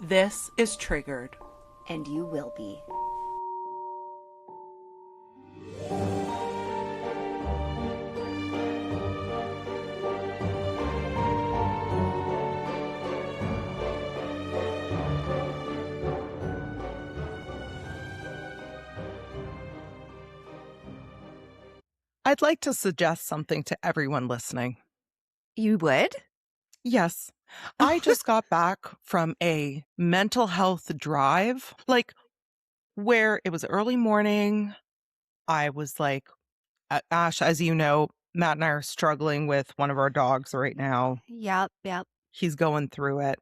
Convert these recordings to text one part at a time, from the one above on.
This is Triggered. And you will be. I'd like to suggest something to everyone listening. You would? Yes. I just got back from a mental health drive, where it was early morning. I was like, Ash, as you know, Matt and I are struggling with one of our dogs right now. Yep. He's going through it.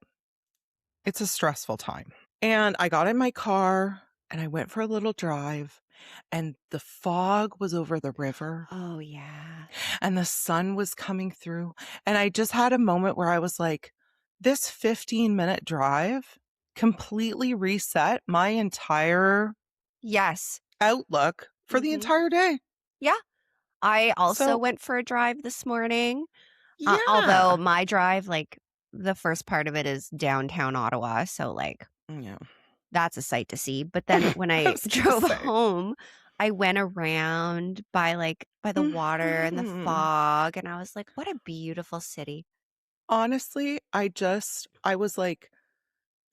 It's a stressful time. And I got in my car and I went for a little drive, and the fog was over the river. Oh, yeah. And the sun was coming through. And I just had a moment where I was like, this 15-minute drive completely reset my entire outlook for the entire day. Yeah. I also So- went for a drive this morning. Yeah. Although my drive, the first part of it is downtown Ottawa. So, Yeah. that's a sight to see. But then when I was gonna drove say. home, I went around by the water and the fog. And I was like, what a beautiful city. Honestly, I was like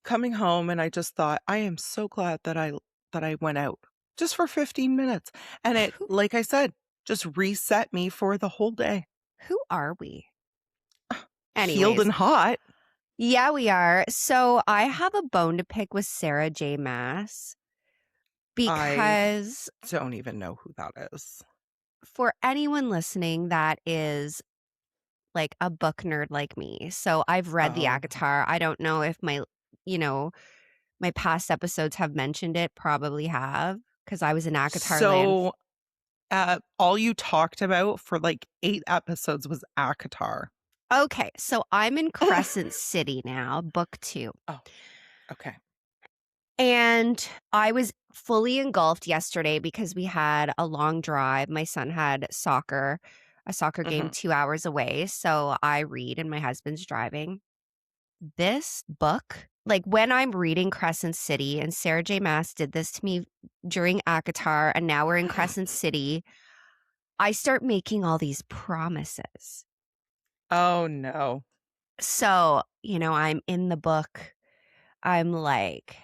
coming home and I just thought, I am so glad that I went out just for 15 minutes. And it, like I said, just reset me for the whole day. Who are we? Healed and hot. Yeah, we are. So I have a bone to pick with Sarah J. Maas because Don't even know who that is. for anyone listening that is like a book nerd like me. So I've read the ACOTAR. I don't know if my past episodes have mentioned it. Probably have, because I was in ACOTAR land. So all you talked about for 8 episodes was ACOTAR. Okay, so I'm in Crescent City now, book 2. Oh, okay. And I was fully engulfed yesterday because we had a long drive. My son had a soccer game 2 hours away. So I read and my husband's driving. This book, when I'm reading Crescent City, and Sarah J. Maas did this to me during ACOTAR, and now we're in Crescent City, I start making all these promises. Oh, no. So, I'm in the book. I'm like,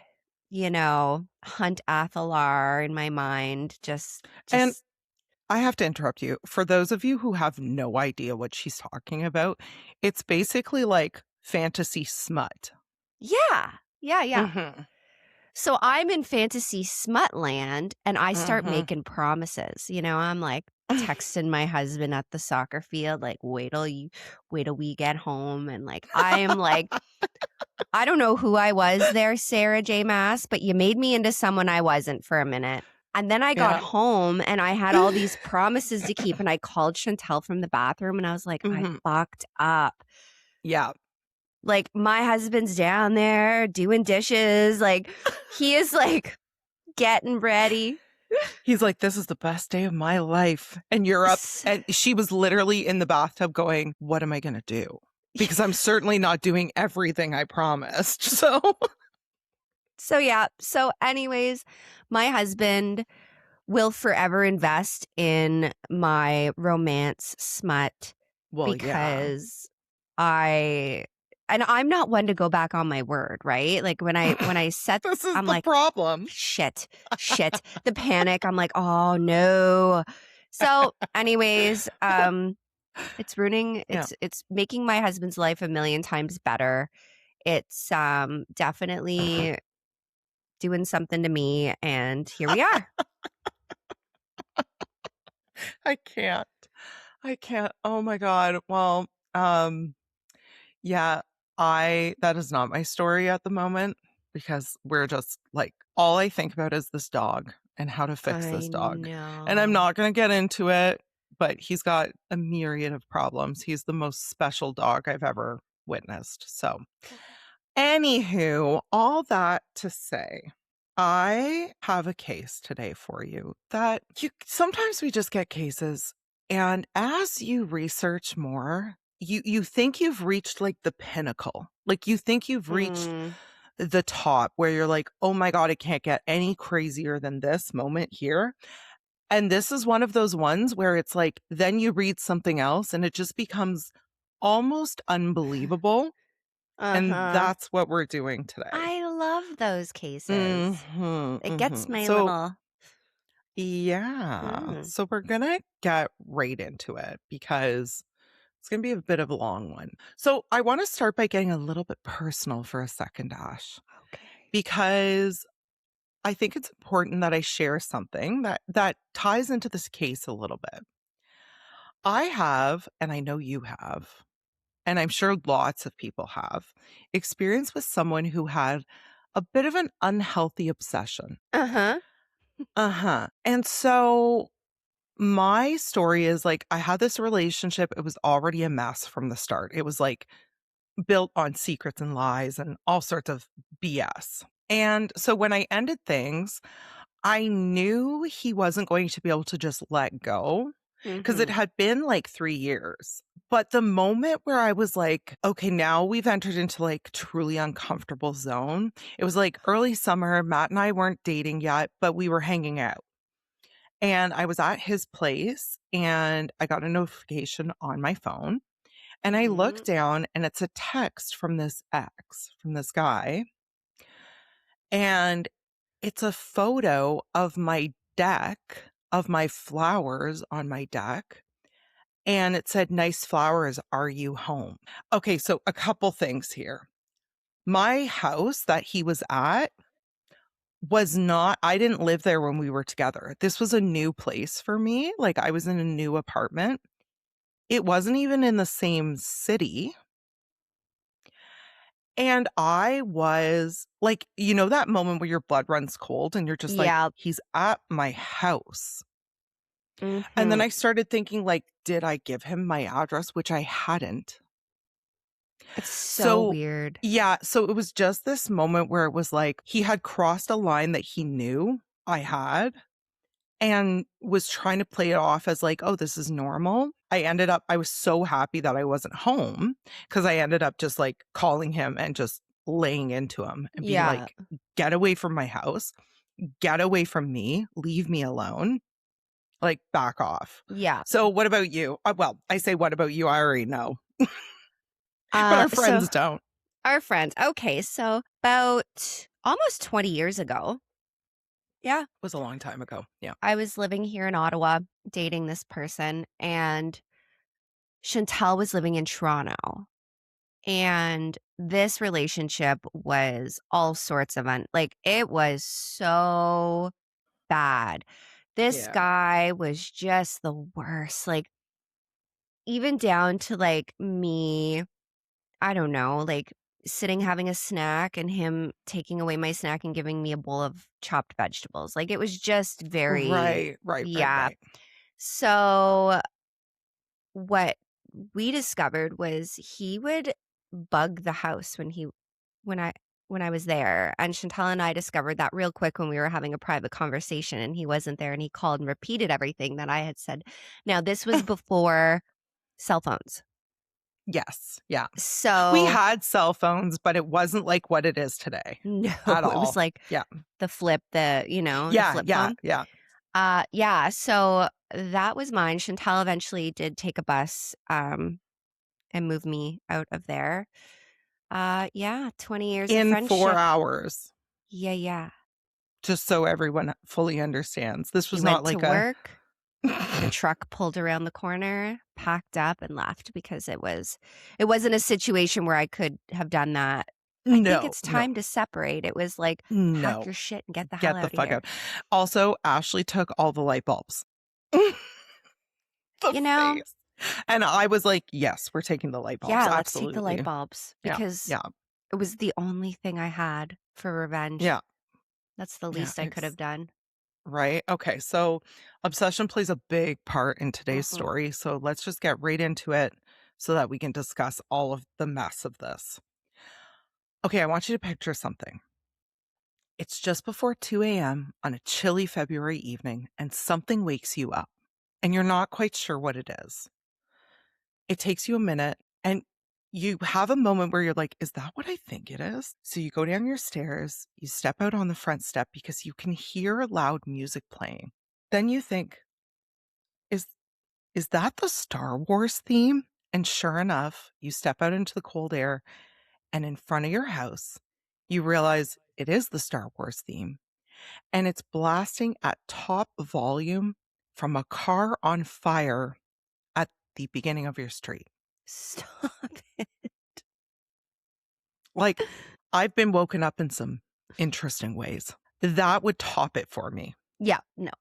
Hunt Athalar in my mind. Just And I have to interrupt you. For those of you who have no idea what she's talking about, it's basically like fantasy smut. Yeah. Mhm. So I'm in fantasy smut land and I start Mhm. making promises. I'm like texting my husband at the soccer field, wait till we get home. And I am like, I don't know who I was there, Sarah J. Maas, but you made me into someone I wasn't for a minute. And then I got home and I had all these promises to keep. And I called Chantel from the bathroom and I was like, I fucked up. Yeah. My husband's down there doing dishes. He is getting ready. He's like, this is the best day of my life. And you're up. And she was literally in the bathtub going, what am I going to do? Because I'm certainly not doing everything I promised. So yeah. So anyways, my husband will forever invest in my romance smut because I'm not one to go back on my word, right? When I set this is I'm the like, problem. Shit. The panic. I'm like, oh no. So anyways, it's ruining it's making my husband's life a million times better. It's definitely doing something to me, and here we are. I can't. Oh my God. Well, yeah, that is not my story at the moment, because we're just all I think about is this dog and how to fix this dog. And I'm not going to get into it, but he's got a myriad of problems. He's the most special dog I've ever witnessed. So anywho, all that to say, I have a case today for you that sometimes we just get cases, and as you research more, you think you've reached the pinnacle. You think you've reached the top where you're like, oh my God, it can't get any crazier than this moment here. And this is one of those ones where it's like, then you read something else and it just becomes almost unbelievable. And Uh-huh. that's what we're doing today. I love those cases. Mm-hmm, It gets mm-hmm. my So, little yeah. mm. So we're going to get right into it because it's going to be a bit of a long one. So I want to start by getting a little bit personal for a second, Ash, Okay. because I think it's important that I share something that ties into this case a little bit. I have, and I know you have, and I'm sure lots of people have, experience with someone who had a bit of an unhealthy obsession. Uh-huh. Uh-huh. And so my story is like I had this relationship, it was already a mess from the start. It was like built on secrets and lies and all sorts of BS. And so when I ended things, I knew he wasn't going to be able to just let go because it Mhm. had been like 3 years. But the moment where I was like, okay, now we've entered into like truly uncomfortable zone. It was like early summer. Matt and I weren't dating yet, but we were hanging out. And I was at his place and I got a notification on my phone. And I look Mhm. down and it's a text from this ex, from this guy. And it's a photo of my deck, of my flowers on my deck. And it said, "Nice flowers. Are you home?" Okay, so a couple things here. My house that he was at was not, I didn't live there when we were together. This was a new place for me. Like I was in a new apartment. It wasn't even in the same city. And I was like, you know, that moment where your blood runs cold and you're just like, Yep. he's at my house. And then Mhm. I started thinking, like, did I give him my address? Which I hadn't. It's so So, weird. yeah. So it was just this moment where it was like he had crossed a line that he knew I had and was trying to play it off as like, oh, this is normal. I was so happy that I wasn't home because I ended up just like calling him and just laying into him and being Yeah. like, get away from my house, get away from me, leave me alone, like back off. Yeah. So, what about you? Well, I say, what about you? I already know, but our So friends don't. our friends. Okay, so about almost 20 years ago. Yeah. It was a long time ago. Yeah. I was living here in Ottawa dating this person and Chantel was living in Toronto. And this relationship was all sorts of like it was so bad. This Yeah. guy was just the worst. Like even down to like me, I don't know, like sitting having a snack and him taking away my snack and giving me a bowl of chopped vegetables. Like it was just very Right. Right. Right. yeah. Right. So what we discovered was he would bug the house when I when I was there, and Chantal and I discovered that real quick when we were having a private conversation and he wasn't there and he called and repeated everything that I had said. Now, this was before cell phones. Yes. Yeah. We So, had cell phones, but it wasn't like what it is today no, at it was all. like Yeah. the Yeah. flip Yeah. phone. Yeah. Yeah, so that was mine. Chantal eventually did take a bus, and move me out of there. Yeah, 20 years of In 4 friendship. hours, Yeah, yeah. just so everyone fully understands. This He was not went to like a work. The truck pulled around the corner, packed up, and left because it wasn't a situation where I could have done that. I think No, it's no, time to separate. It was like, pack no. your shit and get the hell Get the out of fuck here. out. Also, Ashley took all the light bulbs. The You know? face. And I was like, "Yes, we're taking the light bulbs, Yeah, let's take the light absolutely." bulbs Yeah, because yeah, it was the only thing I had for revenge. yeah, That's the yeah, least I could have done. right? Okay, so obsession plays a big part in today's Mhm. story, so let's just get right into it so that we can discuss all of the mess of this. Okay, I want you to picture something. It's just before 2 a.m. on a chilly February evening, and something wakes you up, and you're not quite sure what it is. It takes you a minute, and you have a moment where you're like, is that what I think it is? So you go down your stairs, you step out on the front step because you can hear loud music playing. Then you think, is is that the Star Wars theme? And sure enough, you step out into the cold air and in front of your house, you realize it is the Star Wars theme. And it's blasting at top volume from a car on fire at the beginning of your street. Stop it. Like, I've been woken up in some interesting ways. That would top it for me. Yeah, no.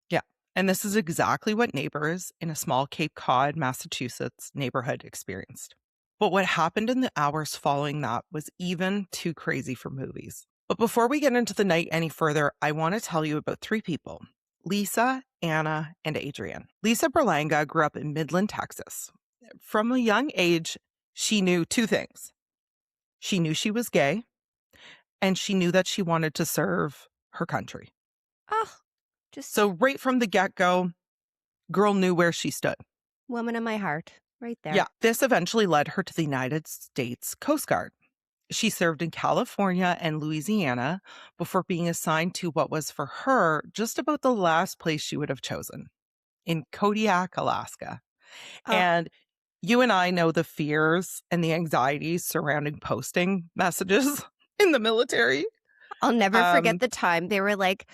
Yeah. And this is exactly what neighbors in a small Cape Cod, Massachusetts neighborhood experienced. But what happened in the hours following that was even too crazy for movies. But before we get into the night any further, I want to tell you about 3 people: Lisa, Anna, and Adrian. Lisa Berlanga grew up in Midland, Texas. From a young age, she knew 2 things. She knew she was gay, and she knew that she wanted to serve her country. Oh, just So right from the get-go, girl knew where she stood. woman in my heart, right there. Yeah, this eventually led her to the United States Coast Guard. She served in California and Louisiana before being assigned to what was for her just about the last place she would have chosen, in Kodiak, Alaska. Oh, And you and I know the fears and the anxieties surrounding posting messages in the military. I'll never forget the time they were like,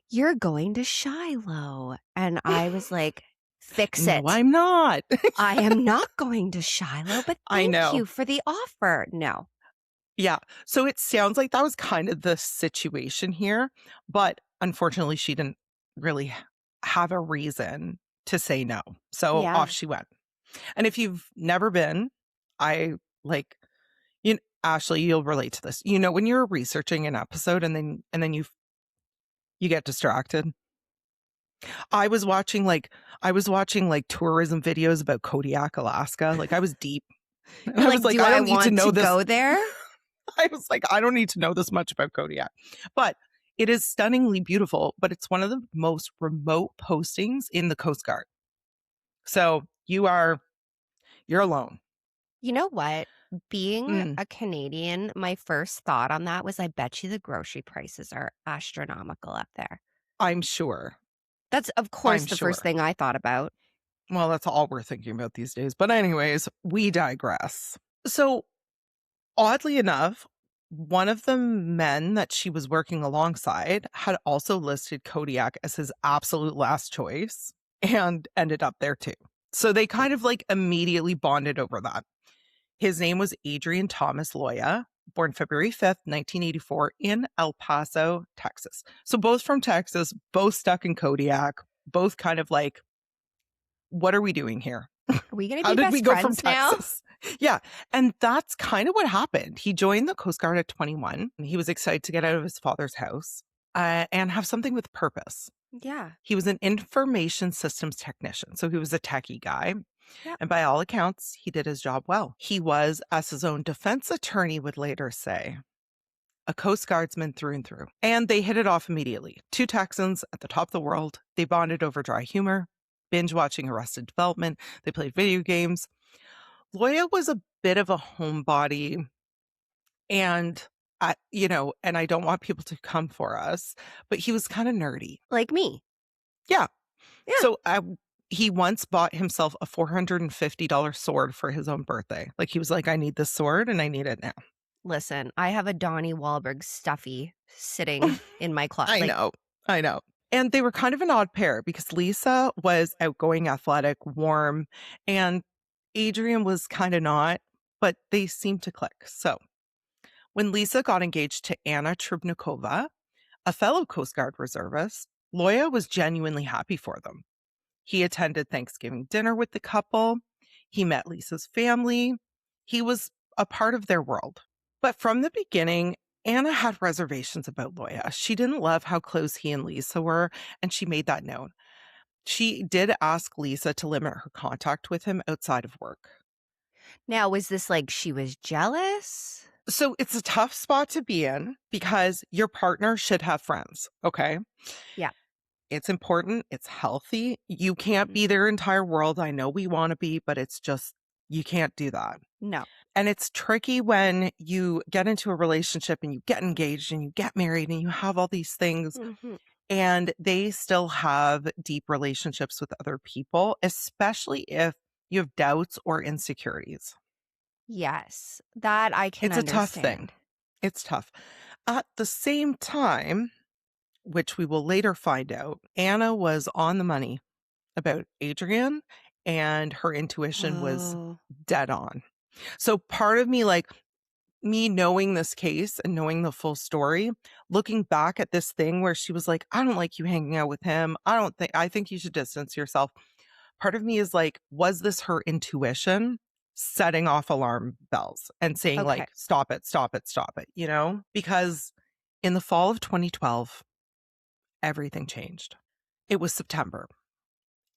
"You're going to Shiloh." And I was like, "Fix No, it. I'm not. I am not going to Shiloh, but I thank know. you for the offer." No. Yeah. So it sounds like that was kind of the situation here, but unfortunately, she didn't really have a reason to say no. So Yeah. off she went. And if you've never been, I like, Ashley, you'll relate to this. You know, when you're researching an episode and then you get distracted. I was watching tourism videos about Kodiak, Alaska. Like I was deep. And You're I was like, like, "Do I I don't need to want know to this. go there?" I was like, I don't need to know this much about Kodiak. But it is stunningly beautiful, but it's one of the most remote postings in the Coast Guard. So you're alone. You know what? Being Mm, a Canadian, my first thought on that was, I bet you the grocery prices are astronomical up there. I'm sure. That's, of I'm course, the first sure. thing I thought about. Well, that's all we're thinking about these days. But anyways, we digress. So oddly enough, one of the men that she was working alongside had also listed Kodiak as his absolute last choice and ended up there too. So they kind of like immediately bonded over that. His name was Adrian Thomas Loya, born February 5th, 1984, in El Paso, Texas. So both from Texas, both stuck in Kodiak, both kind of like, what are we doing here? Are we going to How be did we best go from friends now? Texas? Yeah. And that's kind of what happened. He joined the Coast Guard at 21. And he was excited to get out of his father's house and have something with purpose. Yeah. He was an information systems technician. So he was a techie guy. Yep. And by all accounts, he did his job well. He was, as his own defense attorney would later say, a Coast Guardsman through and through. And they hit it off immediately. 2 Texans at the top of the world. They bonded over dry humor, binge watching Arrested Development. They played video games. Loya was a bit of a homebody, and and I don't want people to come for us, but he was kind of nerdy. Like me. Yeah. Yeah. So he once bought himself a $450 sword for his own birthday. Like he was like, I need this sword and I need it now. Listen, I have a Donnie Wahlberg stuffy sitting in my closet. I know. And they were kind of an odd pair because Lisa was outgoing, athletic, warm, and Adrian was kind of not, but they seemed to click. So when Lisa got engaged to Anna Trubnikova, a fellow Coast Guard reservist, Loya was genuinely happy for them. He attended Thanksgiving dinner with the couple. He met Lisa's family. He was a part of their world. But from the beginning, Anna had reservations about Loya. She didn't love how close he and Lisa were, and she made that known. She did ask Lisa to limit her contact with him outside of work. Now, was this like she was jealous? So it's a tough spot to be in because your partner should have friends, okay? Yeah. It's important. It's healthy. You can't be their entire world. I know we want to be, but it's just, you can't do that. No. And it's tricky when you get into a relationship and you get engaged and you get married and you have all these things Mhm. and they still have deep relationships with other people, especially if you have doubts or insecurities. Yes, that I can It's a tough thing. understand. It's tough. At the same time, which we will later find out, Anna was on the money about Adrian and her intuition was Oh, dead on. So part of me, like me knowing this case and knowing the full story, looking back at this thing where she was like, I don't like you hanging out with him. I think you should distance yourself. Part of me is like, was this her intuition setting off alarm bells and saying, okay. like, stop it, stop it, stop it, Because in the fall of 2012, everything changed. It was September.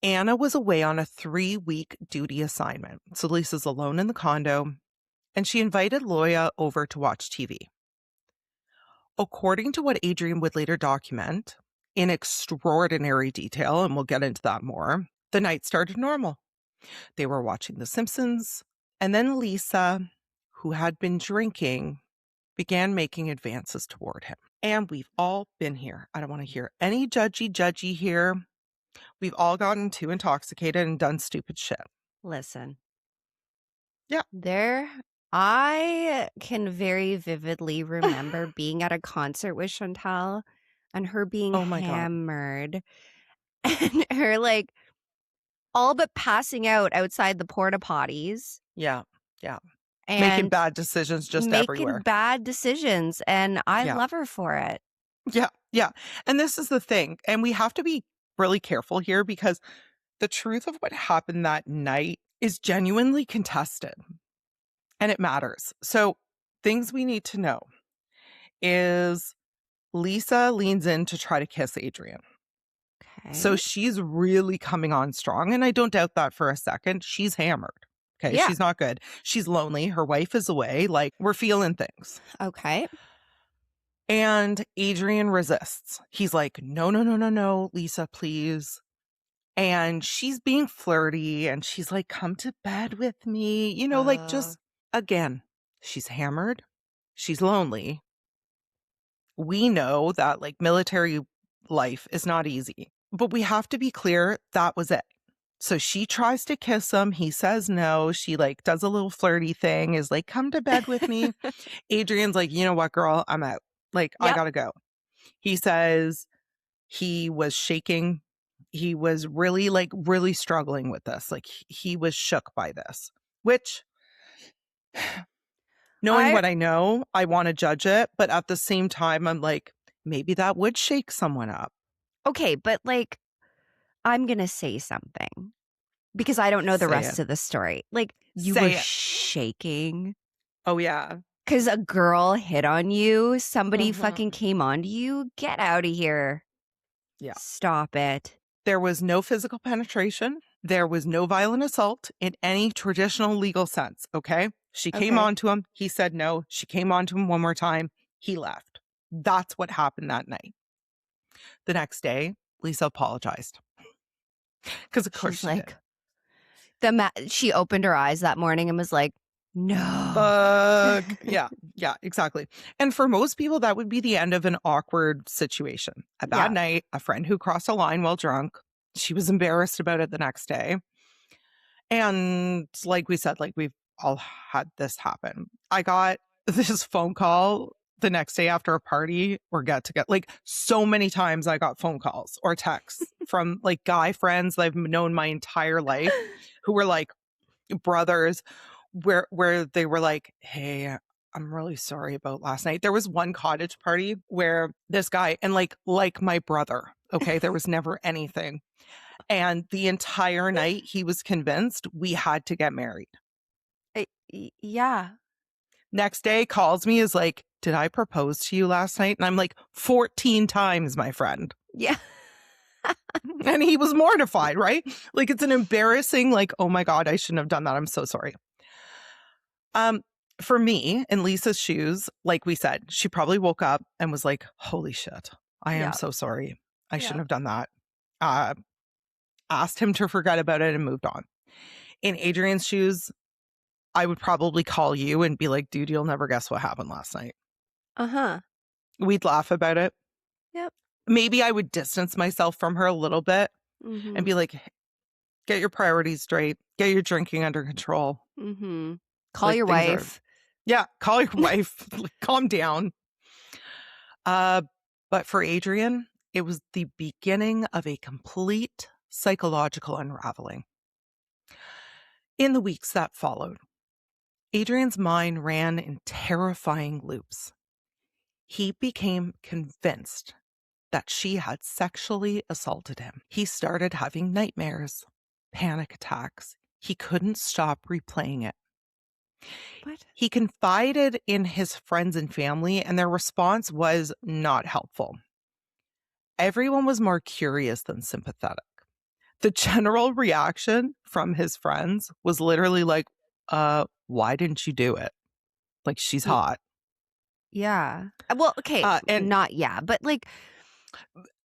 Anna was away on a 3-week duty assignment. So Lisa's alone in the condo, and she invited Loya over to watch TV. According to what Adrian would later document in extraordinary detail, and we'll get into that more, the night started normal. They were watching The Simpsons, and then Lisa, who had been drinking, began making advances toward him. And we've all been here. I don't want to hear any judgy here. We've all gotten too intoxicated and done stupid shit. Listen. Yeah. I can very vividly remember being at a concert with Chantal and her being Oh my God. hammered and her like all but passing out outside the porta potties Yeah. Yeah. Making and bad decisions just making everywhere. bad decisions. And I Yeah. love her for it. Yeah. Yeah. And this is the thing. And we have to be really careful here because the truth of what happened that night is genuinely contested and it matters. So, things we need to know is Lisa leans in to try to kiss Adrian. So, Okay. she's really coming on strong. And I don't doubt that for a second. She's hammered. Okay. Yeah. She's not good. She's lonely. Her wife is away. Like, we're feeling things. Okay. And Adrian resists. He's like, no, no, no, no, no, Lisa, please. And she's being flirty and she's like, come to bed with me. Like Uh, just again, she's hammered. She's lonely. We know that like military life is not easy, but we have to be clear that was it. So she tries to kiss him. He says no. She like does a little flirty thing, is like, come to bed with me. Adrian's like, you know what, girl, I'm out. Like, I yep. gotta go. He says he was shaking. He was really, like, really struggling with this. Like, he was shook by this, which, knowing I what I know, I want to judge it. But at the same time, I'm like, maybe that would shake someone up. okay, but like I'm going to say something because I don't know the Say it. rest of the story. Like you were Say it. shaking Oh, yeah. because a girl hit on you, somebody fucking Mhm. came on to you. Get out of here. Yeah. Stop it. There was no physical penetration. There was no violent assault in any traditional legal sense. Okay. She came Okay. on to him. He said no. She came on to him one more time. He left. That's what happened that night. The next day, Lisa apologized because, of course, She's she did. like, she opened her eyes that morning and was like, no. Fuck. Yeah. Yeah, exactly. And for most people, that would be the end of an awkward situation. A bad Yeah. night, a friend who crossed a line while drunk. She was embarrassed about it the next day. And like we said, like we've all had this happen. I got this phone call the next day after a party or get like so many times I got phone calls or texts from like guy friends that I've known my entire life who were like brothers where they were like, hey, I'm really sorry about last night. There was one cottage party where this guy and like my brother, okay, there was never anything. And the entire night he was convinced we had to get married. Yeah. Next day calls me, is like, did I propose to you last night? And I'm like, 14 times, my friend. Yeah. And he was mortified, right? Like it's an embarrassing, like, oh my God, I shouldn't have done that. I'm so sorry. For me, in Lisa's shoes, like we said, she probably woke up and was like, holy shit, I am Yeah. so sorry. I Yeah. shouldn't have done that. Asked him to forget about it and moved on. In Adrian's shoes, I would probably call you and be like, dude, you'll never guess what happened last night. Uh-huh. We'd laugh about it. Yep. Maybe I would distance myself from her a little bit and be like, get your priorities straight. Get your drinking under control. Call your wife. Yeah, call your wife. Calm down. But for Adrian, it was the beginning of a complete psychological unraveling. In the weeks that followed, Adrian's mind ran in terrifying loops. He became convinced that she had sexually assaulted him. He started having nightmares, panic attacks. He couldn't stop replaying it. What? He confided in his friends and family, and their response was not helpful. Everyone was more curious than sympathetic. The general reaction from his friends was literally like, why didn't you do it? Like, she's hot. Yeah. Well, okay. And not yeah, but like.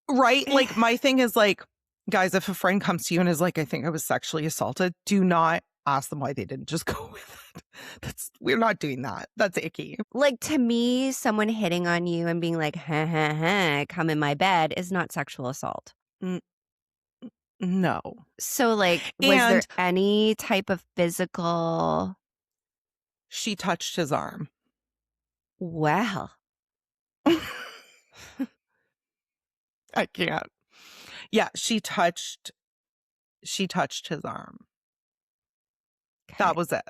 Right? Like, my thing is like, guys, if a friend comes to you and is like, I think I was sexually assaulted, do not ask them why they didn't just go with it. We're not doing that. That's icky. Like, to me, someone hitting on you and being like, ha, ha, ha, come in my bed is not sexual assault. No. So, like, was there any type of physical? She touched his arm. Well. I can't. Yeah, she touched his arm. Okay. That was it.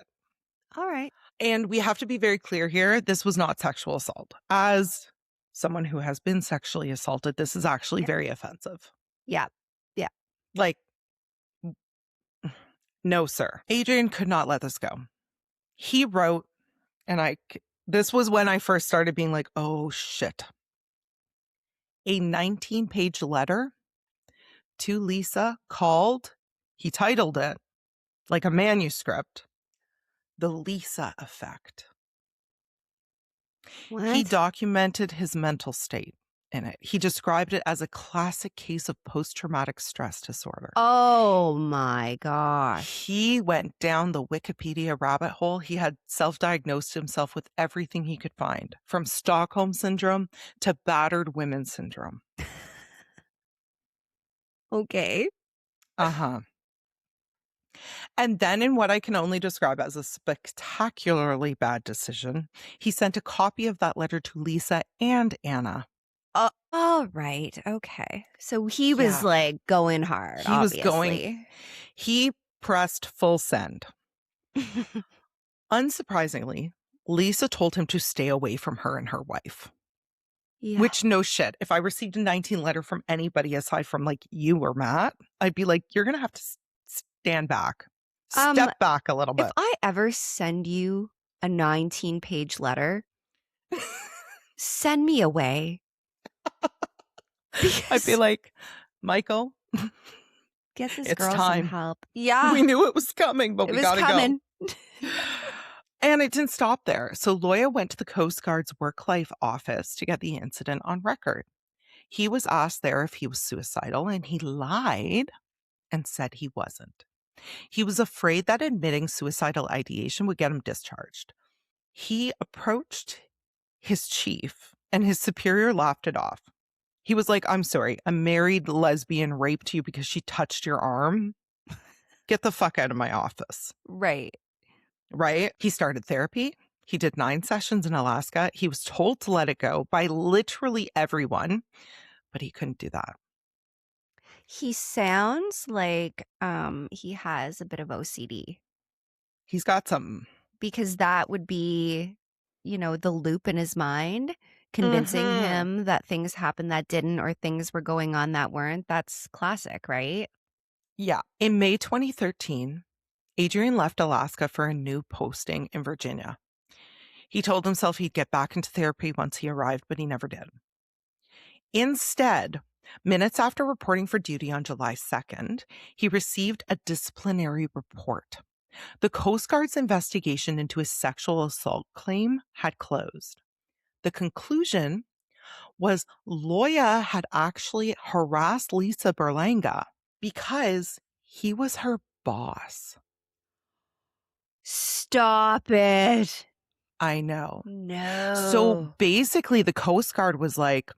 All right. And we have to be very clear here. This was not sexual assault. As someone who has been sexually assaulted, this is actually very offensive. Yeah. Yeah. Like, no, sir. Adrian could not let this go. He wrote, and this was when I first started being like, oh, shit. A 19-page letter to Lisa called, he titled it, like a manuscript, The Lisa Effect. What? He documented his mental state in it. He described it as a classic case of post-traumatic stress disorder. Oh my gosh. He went down the Wikipedia rabbit hole. He had self-diagnosed himself with everything he could find, from Stockholm syndrome to battered women syndrome. Okay. Uh-huh. And then, in what I can only describe as a spectacularly bad decision, he sent a copy of that letter to Lisa and Anna. All right. Okay. So he was like going hard. He pressed full send. Unsurprisingly, Lisa told him to stay away from her and her wife. Yeah. Which, no shit. If I received a 19 letter from anybody aside from like you or Matt, I'd be like, you're going to have to stand back. Step back a little bit. If I ever send you a 19-page letter, send me away. I'd be like, Michael, get this girl some help. Yeah. We knew it was coming, but we gotta go. And it didn't stop there. So Loya went to the Coast Guard's work-life office to get the incident on record. He was asked there if he was suicidal, and he lied and said he wasn't. He was afraid that admitting suicidal ideation would get him discharged. He approached his chief, and his superior laughed it off. He was like, I'm sorry, a married lesbian raped you because she touched your arm? Get the fuck out of my office. Right. He started therapy. He did 9 sessions in Alaska. He was told to let it go by literally everyone, but he couldn't do that. He sounds like he has a bit of OCD. He's got something. Because that would be, the loop in his mind, convincing him that things happened that didn't, or things were going on that weren't. That's classic, right? Yeah. In May 2013, Adrian left Alaska for a new posting in Virginia. He told himself he'd get back into therapy once he arrived, but he never did. Instead, minutes after reporting for duty on July 2nd, he received a disciplinary report. The Coast Guard's investigation into his sexual assault claim had closed. The conclusion was Loya had actually harassed Lisa Berlanga because he was her boss. Stop it. I know. So No. basically, the Coast Guard was like,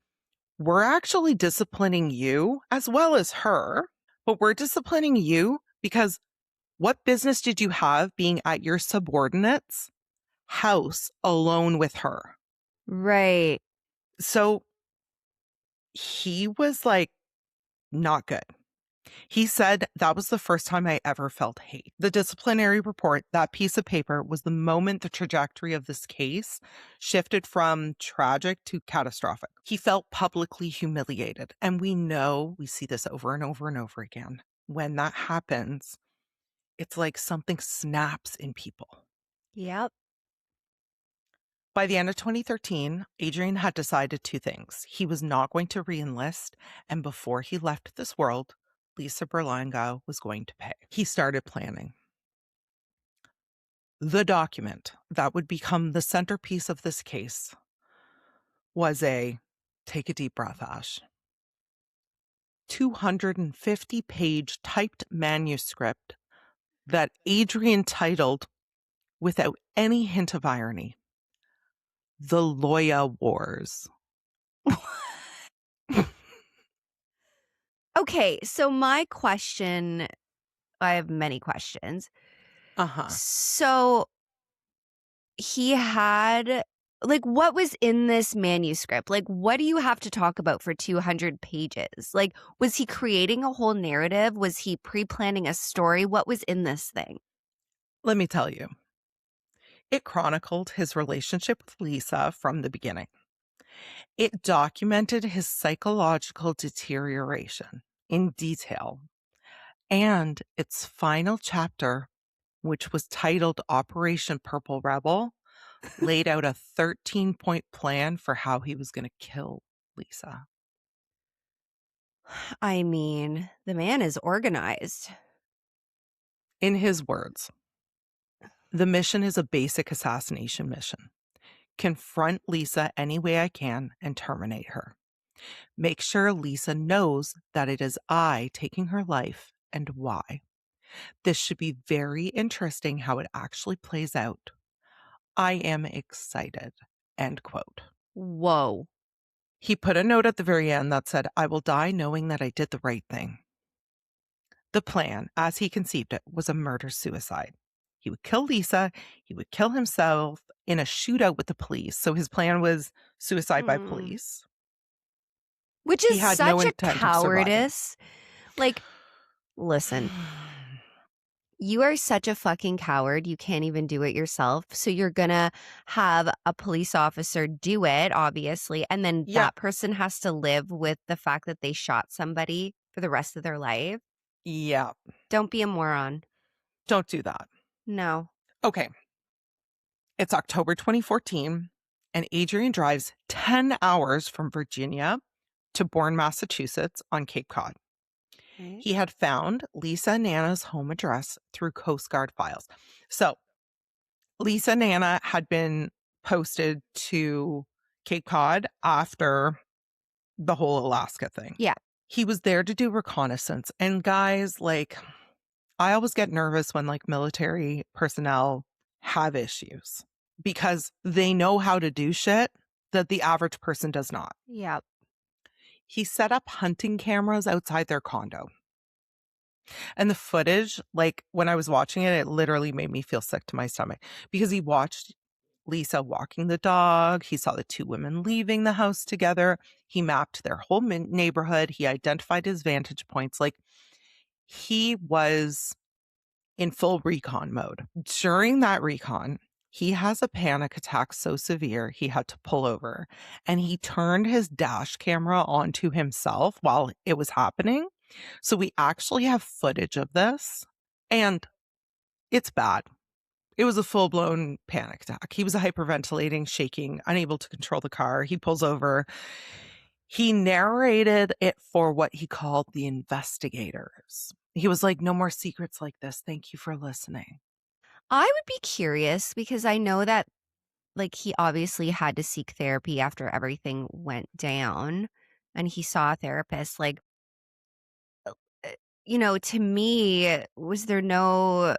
we're actually disciplining you as well as her, but we're disciplining you because what business did you have being at your subordinate's house alone with her? Right. So he was like, not good. He said that was the first time I ever felt hate. The disciplinary report, that piece of paper, was the moment the trajectory of this case shifted from tragic to catastrophic. He felt publicly humiliated. And we see this over and over and over again. When that happens, it's like something snaps in people. Yep. By the end of 2013, Adrian had decided two things. He was not going to re-enlist, and before he left this world, Lisa Berlanga was going to pay. He started planning. The document that would become the centerpiece of this case was take a deep breath, Ash, 250-page typed manuscript that Adrian titled, without any hint of irony, The Loya Wars. Okay, so my question, I have many questions. Uh-huh. So he had, like, what was in this manuscript? Like, what do you have to talk about for 200 pages? Like, was he creating a whole narrative? Was he pre-planning a story? What was in this thing? Let me tell you. It chronicled his relationship with Lisa from the beginning. It documented his psychological deterioration in detail. And its final chapter, which was titled Operation Purple Rebel, laid out a 13-point plan for how he was going to kill Lisa. I mean, the man is organized. In his words, the mission is a basic assassination mission. Confront Lisa any way I can and terminate her. Make sure Lisa knows that it is I taking her life and why. This should be very interesting how it actually plays out. I am excited. End quote. Whoa. He put a note at the very end that said, I will die knowing that I did the right thing. The plan, as he conceived it, was a murder-suicide. He would kill Lisa, he would kill himself in a shootout with the police. So his plan was suicide by police. Which He is had no such a intent of surviving. cowardice. Like, listen, you are such a fucking coward. You can't even do it yourself. So you're gonna have a police officer do it, obviously. And then Yeah. that person has to live with the fact that they shot somebody for the rest of their life. Yeah. Don't be a moron. Don't do that. No. Okay. It's October 2014, and Adrian drives 10 hours from Virginia to Bourne, Massachusetts on Cape Cod. Right. He had found Lisa and Nana's home address through Coast Guard files. So Lisa and Nana had been posted to Cape Cod after the whole Alaska thing. Yeah. He was there to do reconnaissance. And guys, like, I always get nervous when like military personnel have issues because they know how to do shit that the average person does not. Yeah. He set up hunting cameras outside their condo. And the footage, like when I was watching it, it literally made me feel sick to my stomach because he watched Lisa walking the dog. He saw the two women leaving the house together. He mapped their whole neighborhood. He identified his vantage points. Like he was in full recon mode. During that recon, he has a panic attack so severe he had to pull over, and he turned his dash camera onto himself while it was happening. So we actually have footage of this, and it's bad. It was a full-blown panic attack. He was hyperventilating, shaking, unable to control the car. He pulls over. He narrated it for what he called the investigators. He was like, no more secrets like this. Thank you for listening. I would be curious because I know that, like, he obviously had to seek therapy after everything went down and he saw a therapist. Like, to me, was there no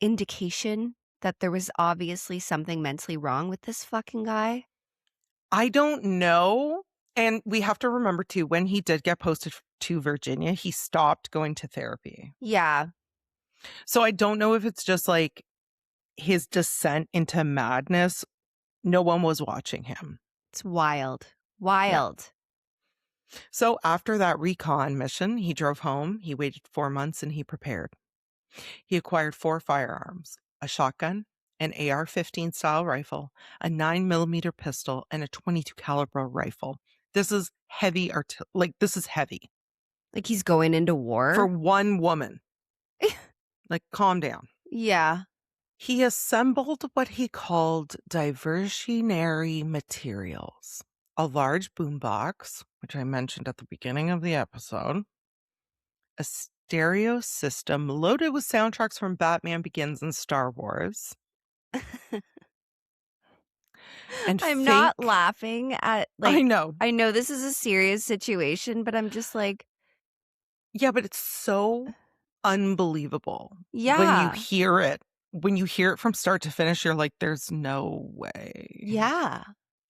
indication that there was obviously something mentally wrong with this fucking guy? I don't know. And we have to remember, too, when he did get posted to Virginia, he stopped going to therapy. Yeah. So I don't know if it's just like his descent into madness. No one was watching him. It's wild. Yeah. Wild. So after that recon mission, he drove home. He waited 4 months and he prepared. He acquired 4 firearms, a shotgun, an AR-15 style rifle, a 9mm pistol, and a .22 caliber rifle. This is heavy this is heavy Like he's going into for war? one woman. Like, calm down. Yeah. He assembled what he called diversionary materials, a large boombox, which I mentioned at the beginning of the episode, a stereo system loaded with soundtracks from Batman Begins and Star Wars, and I'm not fake. laughing at, I like, know. I know this is a serious situation, but I'm just like, Yeah, but it's so unbelievable when you yeah. hear it. When you hear it from start to finish, you're like, there's no way. Yeah.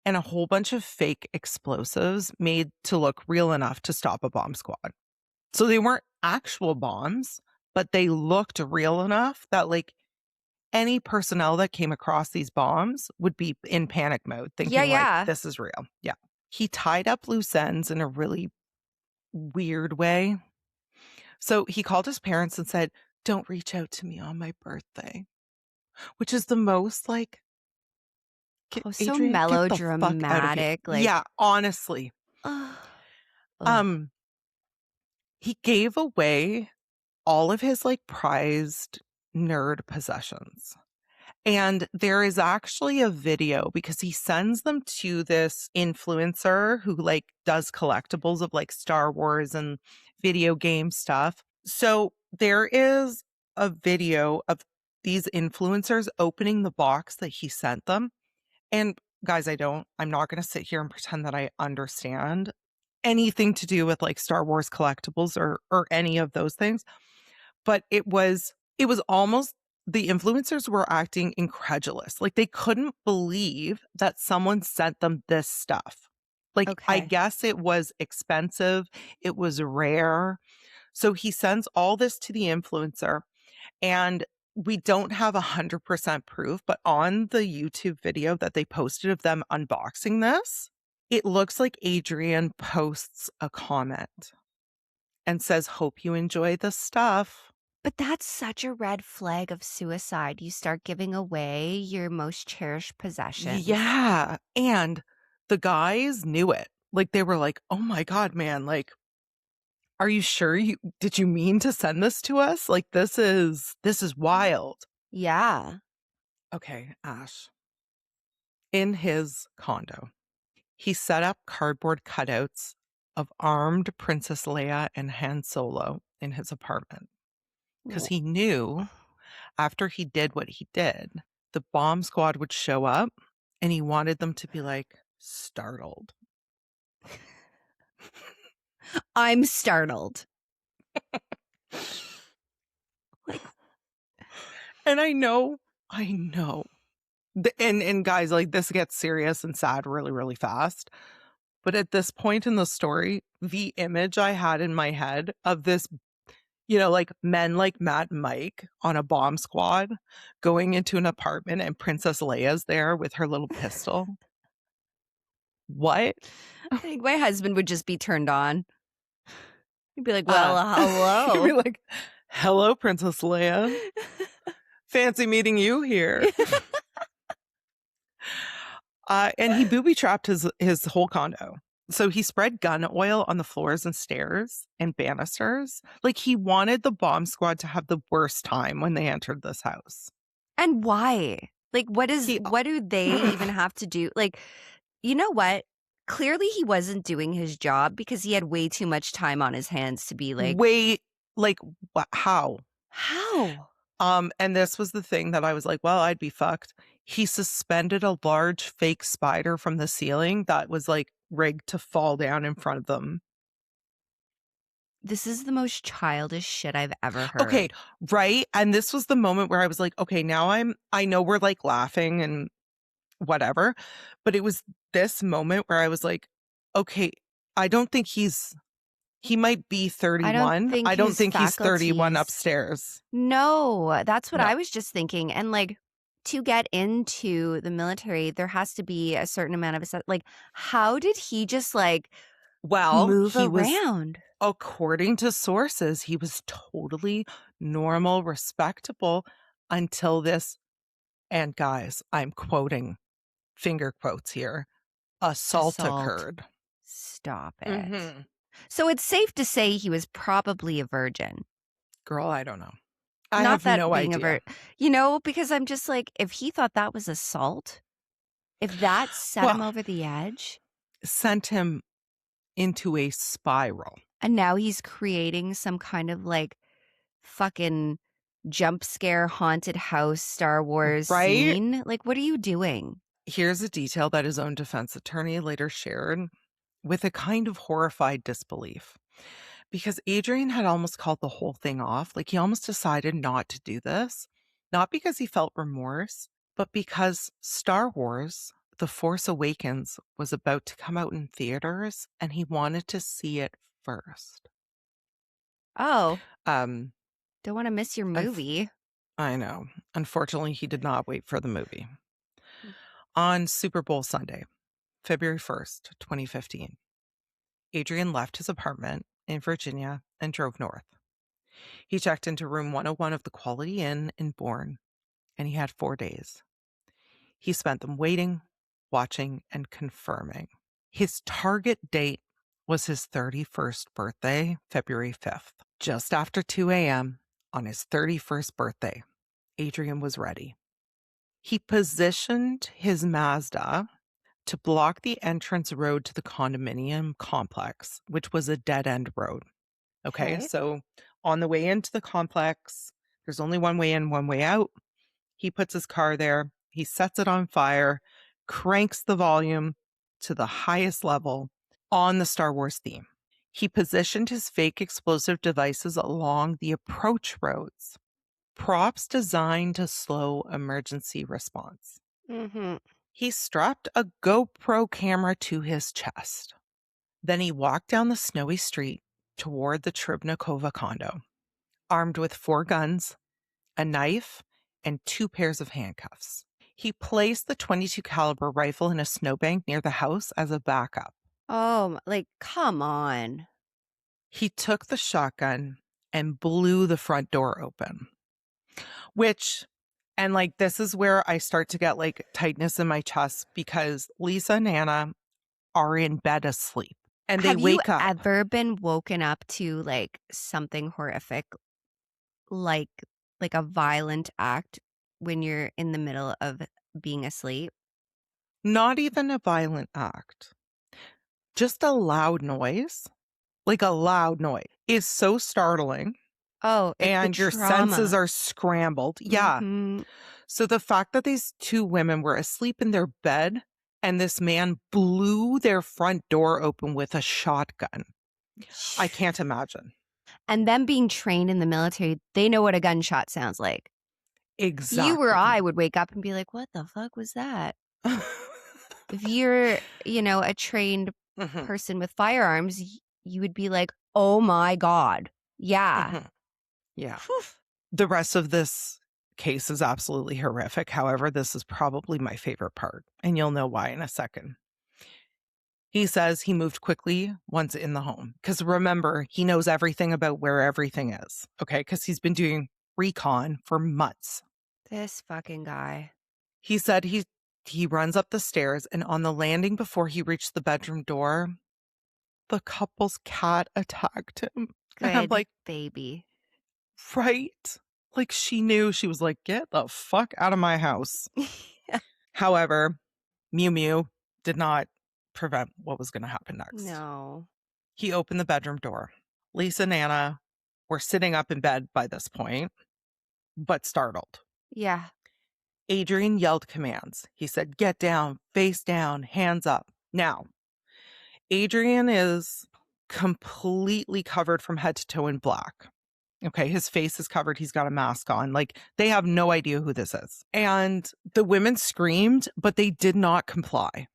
And a whole bunch of fake explosives made to look real enough to stop a bomb squad. So they weren't actual bombs, but they looked real enough that, like, any personnel that came across these bombs would be in panic mode, thinking, like, Yeah. this is real. Yeah. He tied up loose ends in a really weird way. So he called his parents and said, "Don't reach out to me on my birthday," which is the most, like, Oh, so Adrian, get the fuck out of here. melodramatic. Like, Yeah, honestly. ugh. Ugh. Um, he gave away all of his, like, prized nerd possessions. And there is actually a video because he sends them to this influencer who, like, does collectibles of, like, Star Wars and video game stuff. So there is a video of these influencers opening the box that he sent them. And guys, I'm not going to sit here and pretend that I understand anything to do with, like, Star Wars collectibles or any of those things. But it was almost, the influencers were acting incredulous. Like, they couldn't believe that someone sent them this stuff. Like, I Okay. guess it was expensive, it was rare. So he sends all this to the influencer, and we don't have 100% proof, but on the YouTube video that they posted of them unboxing this, it looks like Adrian posts a comment and says, "Hope you enjoy the stuff." But that's such a red flag of suicide. You start giving away your most cherished possessions. Yeah, and the guys knew it. Like, they were like, "Oh my god, man, like, are you sure did you mean to send this to us? Like, this is wild." Yeah. Okay, Ash. In his condo, he set up cardboard cutouts of armed Princess Leia and Han Solo in his apartment because he knew after he did what he did, the bomb squad would show up and he wanted them to be, like, startled. I'm startled. Like, And I know. And guys, like, this gets serious and sad really, really fast. But at this point in the story, the image I had in my head of this, like, men like Matt and Mike on a bomb squad going into an apartment and Princess Leia's there with her little pistol. What? I think my husband would just be turned on. He'd be like, well, He'd be hello. like, "Hello, Princess Leia. Fancy meeting you here." And he booby-trapped his whole condo. So he spread gun oil on the floors and stairs and banisters. Like, he wanted the bomb squad to have the worst time when they entered this house. And why? Like, what do they even have to do? Like, you know what? Clearly he wasn't doing his job because he had way too much time on his hands to be like, Wait, like, how? how? And this was the thing that I was like, well, I'd be fucked. He suspended a large fake spider from the ceiling that was, like, rigged to fall down in front of them. This is the most childish shit I've ever Okay, heard. right? And this was the moment where I was like, okay, now I know we're like laughing and whatever, but it was this moment where I was like, okay, I don't think he might be I don't 31. think I don't his think he's 31 faculties. upstairs. No, that's what No. I was just thinking. And like to get into the military, there has to be a certain amount of like how did he just like Well, move he was, around? according to sources, he was totally normal, respectable until this, and guys, I'm quoting finger quotes here, assault Assault. occurred. Stop it. Mm-hmm. So it's safe to say he was probably a virgin. Girl, I don't know. I Not have that no being a idea. because I'm just like, if he thought that was assault, if that set him Well, over the edge, sent him into a spiral. and now he's creating some kind of like fucking jump scare haunted house Star Wars Right? scene. Like, what are you doing? Here's a detail that his own defense attorney later shared with a kind of horrified disbelief. Because Adrian had almost called the whole thing off. Like he almost decided not to do this, not because he felt remorse, but because Star Wars, The Force Awakens, was about to come out in theaters and he wanted to see it first. Oh, Um, don't want to miss your I've, movie. I know. Unfortunately, he did not wait for the movie. Mm. On Super Bowl Sunday, February 1st, 2015, Adrian left his apartment in Virginia and drove north. He checked into room 101 of the Quality Inn in Bourne, and he had 4 days. He spent them waiting, watching, and confirming. His target date was his 31st birthday, February 5th. Just after 2 a.m. on his 31st birthday, Adrian was ready. He positioned his Mazda to block the entrance road to the condominium complex, which was a dead end road. Okay, Okay. so on the way into the complex, there's only one way in, one way out. He puts his car there, he sets it on fire, cranks the volume to the highest level on the Star Wars theme. He positioned his fake explosive devices along the approach roads, props designed to slow emergency response. Mm-hmm. He strapped a GoPro camera to his chest. Then he walked down the snowy street toward the Tribnikova condo, armed with 4 guns, a knife, and 2 pairs of handcuffs. He placed the 22 caliber rifle in a snowbank near the house as a backup. Oh, like, come on. He took the shotgun and blew the front door open, which, and like, this is where I start to get like tightness in my chest because Lisa and Anna are in bed asleep and they Have you wake up. ever been woken up to like something horrific, like like a violent act when you're in the middle of being asleep? Not even a violent act, just a loud noise, like a loud noise is so startling Oh, it's the and your senses trauma. are scrambled. Yeah. Mm-hmm. So the fact that these 2 women were asleep in their bed and this man blew their front door open with a shotgun, I can't imagine. And them being trained in the military, they know what a gunshot sounds like. You or Exactly. I would wake up and be like, what the fuck was that? If you're, a trained Mhm, person with firearms, you would be like, oh my God. Yeah. mhm. Yeah. Phew. The rest of this case is absolutely horrific. However, this is probably my favorite part, and you'll know why in a second. He says he moved quickly once in the home because remember, he knows everything about where everything is. Okay. Because he's been doing recon for months. This fucking guy. He said he runs up the stairs and on the landing before he reached the bedroom door, the couple's cat attacked him. And I'm Good like, baby. right? Like she knew. She was like, get the fuck out of my house. However, Mew Mew did not prevent what was going to happen next. No. He opened the bedroom door. Lisa and Anna were sitting up in bed by this point, but startled. Yeah. Adrian yelled commands. He said, get down, face down, hands up. Now, Adrian is completely covered from head to toe in black. Okay, his face is covered. He's got a mask on. Like, they have no idea who this is. And the women screamed, but they did not comply.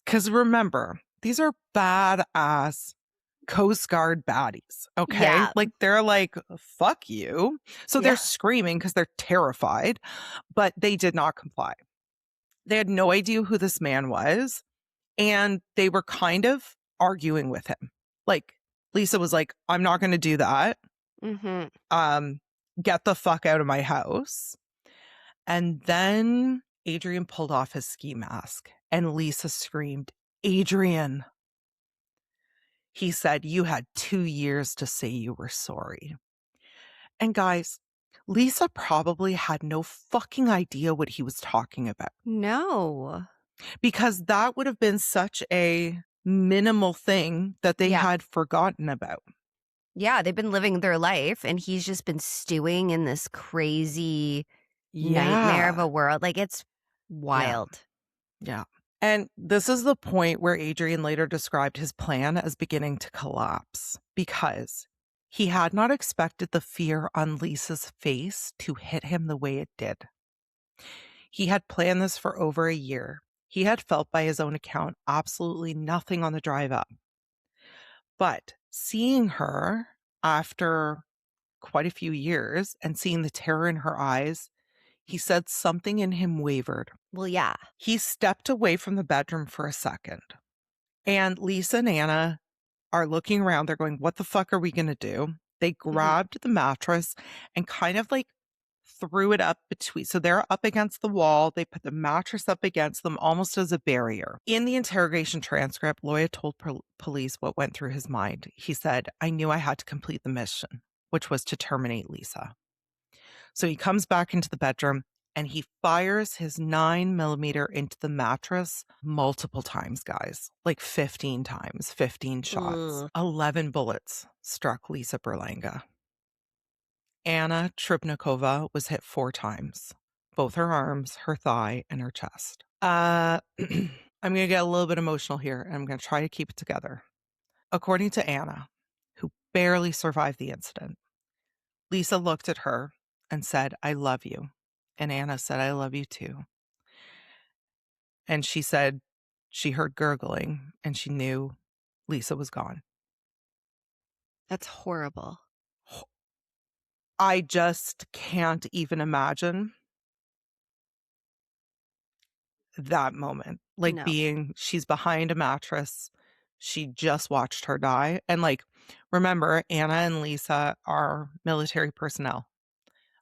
Because remember, these are badass Coast Guard baddies. Okay. Yeah. Like, they're like, fuck you. So they're Yeah. screaming because they're terrified, but they did not comply. They had no idea who this man was. And they were kind of arguing with him. Like, Lisa was like, I'm not going to do that. Get the fuck out of my house. And then Adrian pulled off his ski mask and Lisa screamed, Adrian. He said, you had 2 years to say you were sorry. And guys, Lisa probably had no fucking idea what he was talking about. No. Because that would have been such a minimal thing that they Yeah. had forgotten about. Yeah, they've been living their life and he's just been stewing in this crazy nightmare of a world. Like, it's wild. Yeah. And this is the point where Adrian later described his plan as beginning to collapse because he had not expected the fear on Lisa's face to hit him the way it did. He had planned this for over a year. He had felt, by his own account, absolutely nothing on the drive up. But seeing her after quite a few years and seeing the terror in her eyes, he said something in him wavered. Well, yeah. He stepped away from the bedroom for a second. And Lisa and Anna are looking around. They're going, what the fuck are we going to do? They grabbed the mattress and kind of like threw it up between. So they're up against the wall. They put the mattress up against them almost as a barrier. In the interrogation transcript, Loya told police what went through his mind. He said, I knew I had to complete the mission, which was to terminate Lisa. So he comes back into the bedroom and he fires his 9mm into the mattress multiple times, guys. Like 15 times, 15 shots. 11 bullets struck Lisa Berlanga. Anna Tribnikova was hit 4 times. Both her arms, her thigh, and her chest. I'm going to get a little bit emotional here, and I'm going to try to keep it together. According to Anna, who barely survived the incident, Lisa looked at her and said, I love you. And Anna said, I love you too. And she said she heard gurgling and she knew Lisa was gone. That's horrible. I just can't even imagine that moment. Like, No. being, she's behind a mattress. She just watched her die. And like, remember, Anna and Lisa are military personnel.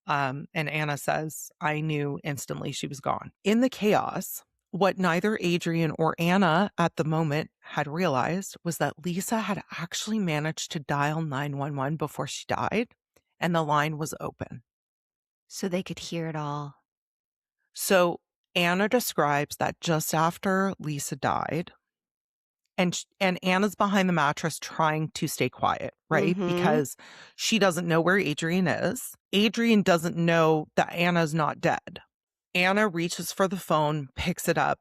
And Anna says, I knew instantly she was gone. In the chaos, what neither Adrian or Anna at the moment had realized was that Lisa had actually managed to dial 911 before she died, and the line was open. So they could hear it all. So Anna describes that just after Lisa died, and Anna's behind the mattress trying to stay quiet, right? Because she doesn't know where Adrian is. Adrian doesn't know that Anna's not dead. Anna reaches for the phone, picks it up,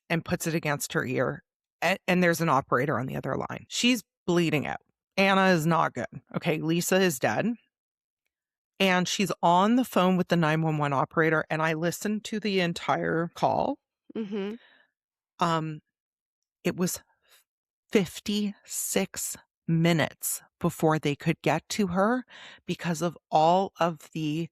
and puts it against her ear. And there's an operator on the other line. She's bleeding out. Anna is not good. Okay, Lisa is dead. And she's on the phone with the 911 operator. And I listened to the entire call. It was 56 minutes before they could get to her because of all of the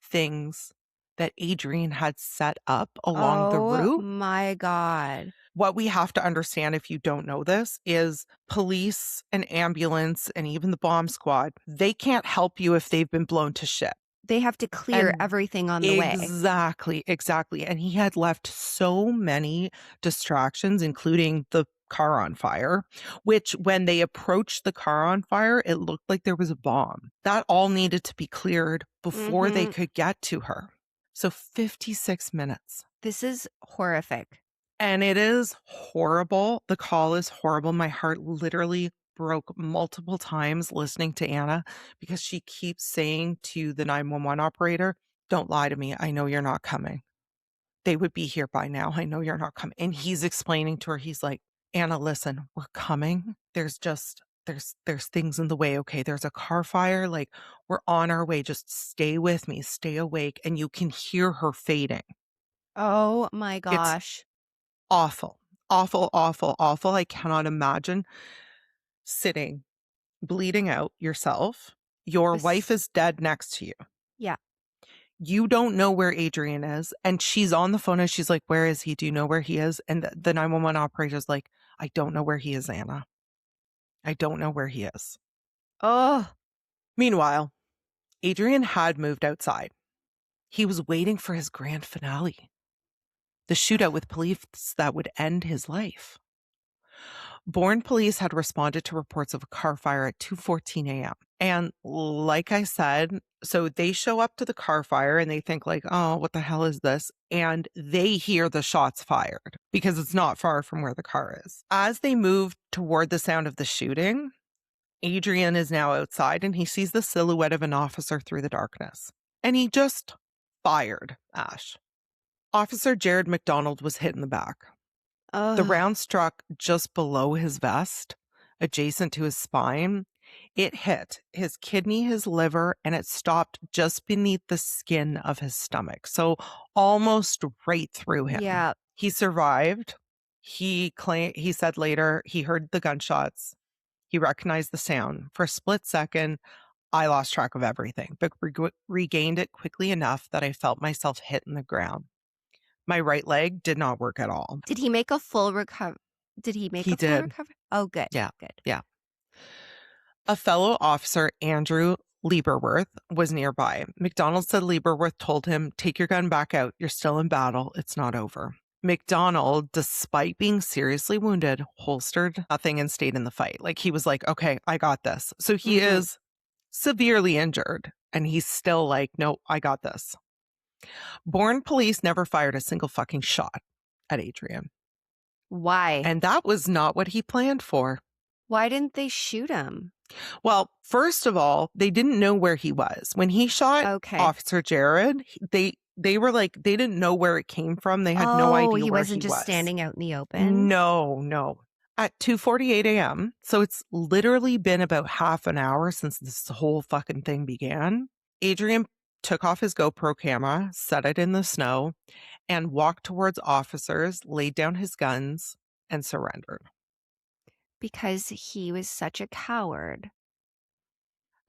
things that Adrian had set up along the route. Oh my God. What we have to understand, if you don't know this, is police and ambulance and even the bomb squad, they can't help you if they've been blown to shit. They have to clear everything on the way. Exactly. And he had left so many distractions, including the car on fire, which when they approached the car on fire, it looked like there was a bomb. That all needed to be cleared before they could get to her. So 56 minutes. This is horrific. And it is horrible. The call is horrible. My heart literally broke multiple times listening to Anna because she keeps saying to the 911 operator, don't lie to me. I know you're not coming. They would be here by now. I know you're not coming. And he's explaining to her, he's like, Anna, listen, we're coming. There's just there's things in the way, okay? There's a car fire, like, we're on our way, just stay with me, stay awake, and you can hear her fading. Oh my It's gosh. awful. Awful, awful, awful. I cannot imagine sitting, bleeding out yourself. Your wife Bes- is dead next to you. yeah. You don't know where Adrian is, and she's on the phone and she's like, "Where is he? Do you know where he is?" And the 911 operator's like, "I don't know where he is, Anna. I don't know where he is." Oh, Meanwhile, Adrian had moved outside. He was waiting for his grand finale, the shootout with police that would end his life. Bourne police had responded to reports of a car fire at 2:14 a.m. And like I said, so they show up to the car fire and they think like, "Oh, what the hell is this?" And they hear the shots fired because it's not far from where the car is. As they move toward the sound of the shooting, Adrian is now outside and he sees the silhouette of an officer through the darkness. And he just fired, Ash. Officer Jared McDonald was hit in the back. The oh, round struck just below his vest, adjacent to his spine. It hit his kidney, his liver, and it stopped just beneath the skin of his stomach. So almost right through him. yeah. He survived. He said later he heard the gunshots. He recognized the sound. For a split second, I lost track of everything, but regained it quickly enough that I felt myself hitting the ground. My right leg did not work at all. Did he make a full recover? Did he make He a full did. recovery? Oh, good, Yeah. good. Yeah. A fellow officer, Andrew Lieberworth, was nearby. McDonald said Lieberworth told him, "Take your gun back out. You're still in battle. It's not over." McDonald, despite being seriously wounded, holstered nothing and stayed in the fight. Like he was like, "Okay, I got this." So he Mhm. is severely injured and he's still like, "No, I got this." Bourne police never fired a single fucking shot at Adrian. Why? And that was not what he planned for. Why didn't they shoot him? Well, first of all, they didn't know where he was. When he shot Okay. Officer Jared, they were like, they didn't know where it came from. They had no Oh, idea he where wasn't he just was. standing out in the open? No, no. At 2:48 a.m., so it's literally been about half an hour since this whole fucking thing began. Adrian took off his GoPro camera, set it in the snow, and walked towards officers, laid down his guns, and surrendered. Because he was such a coward.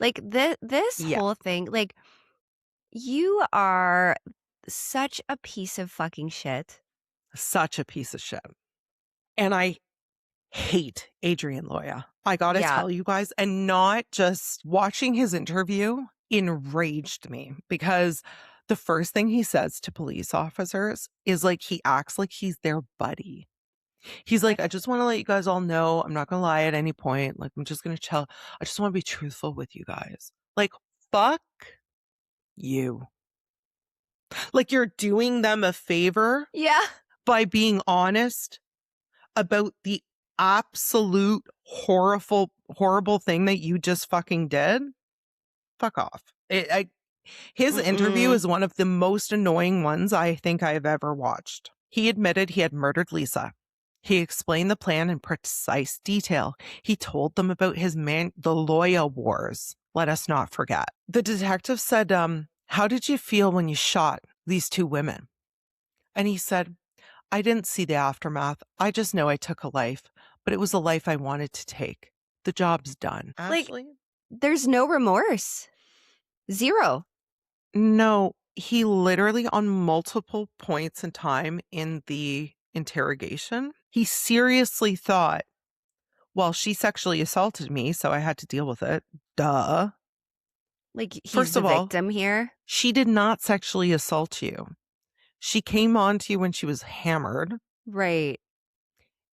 Like, this Yeah, whole thing, like, you are such a piece of fucking shit. such a piece of shit. And I hate Adrian Loya. I gotta Yeah. tell you guys, and not just watching his interview enraged me because the first thing he says to police officers is like he acts like he's their buddy. He's like, "I just want to let you guys all know I'm not gonna lie at any point. Like, I'm just gonna tell, I just want to be truthful with you guys." Like, fuck you. Like, you're doing them a favor Yeah. by being honest about the absolute horrible thing that you just fucking did. Fuck off. His interview Mm-mm. is one of the most annoying ones I think I've ever watched. He admitted he had murdered Lisa. He explained the plan in precise detail. He told them about the Loya Wars. Let us not forget. The detective said, "How did you feel when you shot these two women?" And he said, "I didn't see the aftermath. I just know I took a life, but it was a life I wanted to take. The job's done." Like, Ashley? there's no remorse. Zero. No, he literally, on multiple points in time in the interrogation, he seriously thought, "Well, she sexually assaulted me, so I had to deal with it. Duh." Like, he's First the of all, victim here. she did not sexually assault you. She came on to you when she was hammered Right.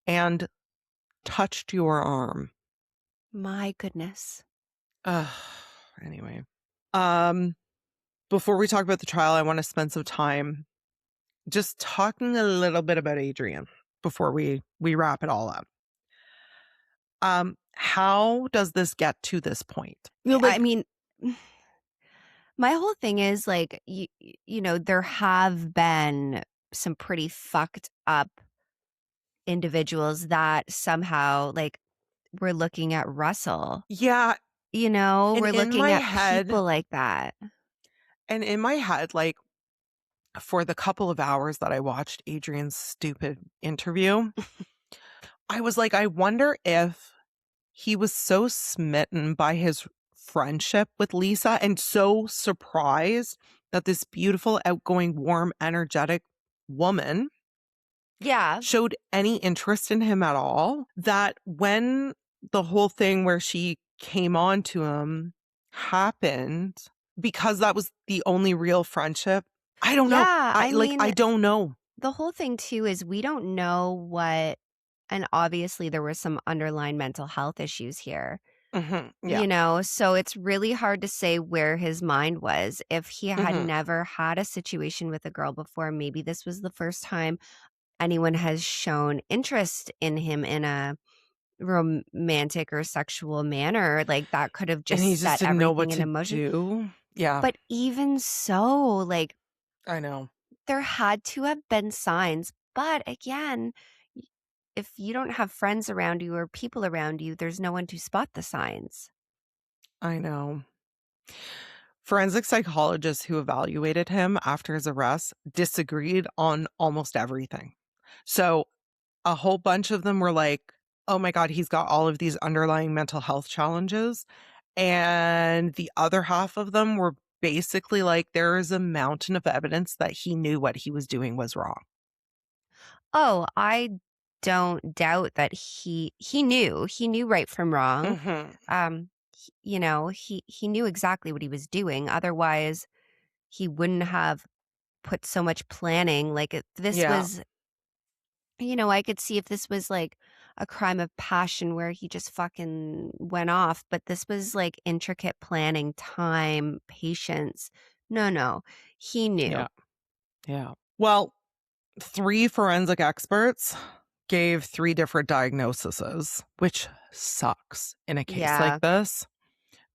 and touched your arm. My goodness. Ugh. Anyway. Before we talk about the trial, I want to spend some time just talking a little bit about Adrian before we wrap it all up. How does this get to this point? You know, I like, mean, my whole thing is like, there have been some pretty fucked up individuals that somehow, like, we're looking at Russell. Yeah. And We're in looking my at head, people like that. like, for the couple of hours that I watched Adrian's stupid interview, I was like, I wonder if he was so smitten by his friendship with Lisa and so surprised that this beautiful, outgoing, warm, energetic woman Yeah. showed any interest in him at all, that when the whole thing where she came on to him happened, because that was the only real friendship. I don't know. Yeah, I I mean, don't know. the whole thing too is we don't know what, and obviously there were some underlying mental health issues here. Yeah. So it's really hard to say where his mind was. If he had hmm never had a situation with a girl before, maybe this was the first time anyone has shown interest in him in a romantic or sexual manner. Like that could have And he just just set didn't know what everything in to motion. do. Yeah, But even so, like I know. there had to have been signs. But again, y- if you don't have friends around you or people around you, there's no one to spot the signs. I know. Forensic psychologists who evaluated him after his arrest disagreed on almost everything. So a whole bunch of them were like, oh my God, he's got all of these underlying mental health challenges. And the other half of them were basically like, there is a mountain of evidence that he knew what he was doing was wrong. Oh, I don't doubt that he knew. He knew right from wrong. hmm He knew exactly what he was doing. Otherwise, he wouldn't have put so much planning. Like this Yeah. was, I could see if this was like a crime of passion where he just fucking went off, but this was like intricate planning, time, patience. No, no. He knew. Yeah. Yeah. Well, 3 forensic experts gave 3 different diagnoses, which sucks in a case like Yeah. this.